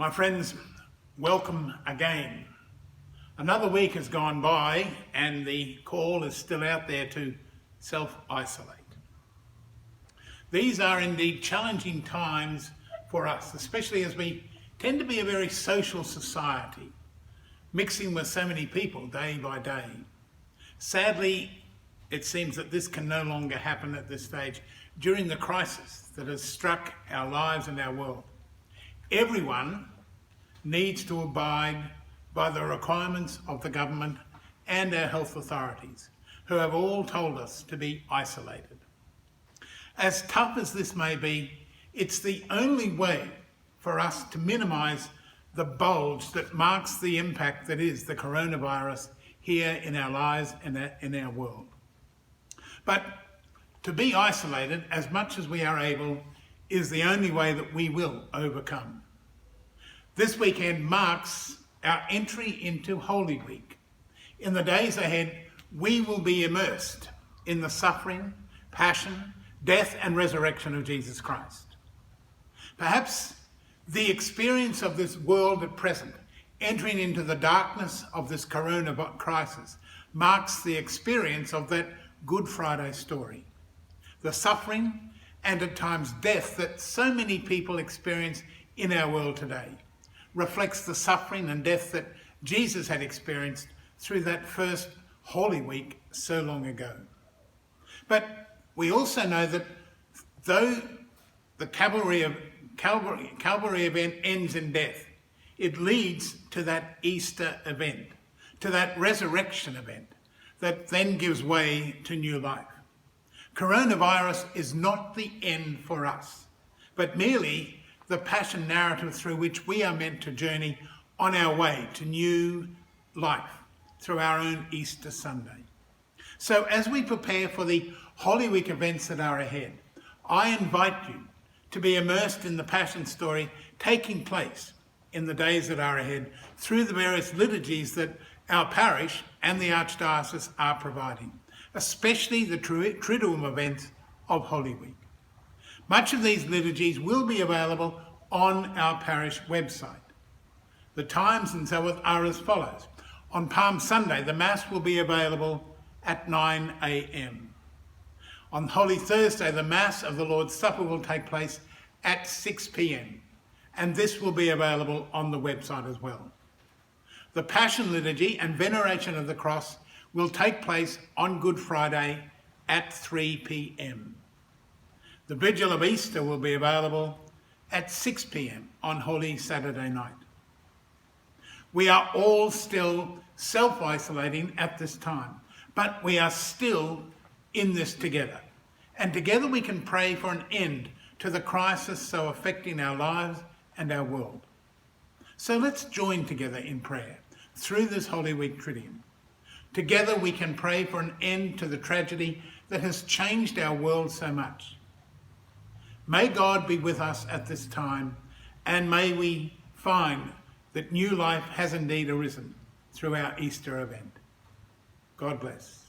My friends, welcome again. Another week has gone by and the call is still out there to self-isolate. These are indeed challenging times for us, especially as we tend to be a very social society, mixing with so many people day by day. Sadly, it seems that this can no longer happen at this stage during the crisis that has struck our lives and our world. Everyone needs to abide by the requirements of the government and our health authorities, who have all told us to be isolated. As tough as this may be, it's the only way for us to minimise the bulge that marks the impact that is the coronavirus here in our lives and in our world. But to be isolated as much as we are able is the only way that we will overcome. This weekend marks our entry into Holy Week. In the days ahead, we will be immersed in the suffering, passion, death and resurrection of Jesus Christ. Perhaps the experience of this world at present, entering into the darkness of this corona crisis, marks the experience of that Good Friday story. The suffering and at times death that so many people experience in our world today reflects the suffering and death that Jesus had experienced through that first Holy Week so long ago. But we also know that though the Calvary event ends in death, it leads to that Easter event, to that resurrection event that then gives way to new life. Coronavirus is not the end for us, but merely the passion narrative through which we are meant to journey on our way to new life through our own Easter Sunday. So as we prepare for the Holy Week events that are ahead, I invite you to be immersed in the Passion story taking place in the days that are ahead through the various liturgies that our parish and the Archdiocese are providing, especially the Triduum events of Holy Week. Much of these liturgies will be available on our parish website. The times and so on are as follows. On Palm Sunday, the Mass will be available at 9 a.m. On Holy Thursday, the Mass of the Lord's Supper will take place at 6 p.m. and this will be available on the website as well. The Passion Liturgy and Veneration of the Cross will take place on Good Friday at 3 p.m. The Vigil of Easter will be available at 6 p.m. on Holy Saturday night. We are all still self-isolating at this time, but we are still in this together. And together we can pray for an end to the crisis so affecting our lives and our world. So let's join together in prayer through this Holy Week Triduum. Together we can pray for an end to the tragedy that has changed our world so much. May God be with us at this time, and may we find that new life has indeed arisen through our Easter event. God bless.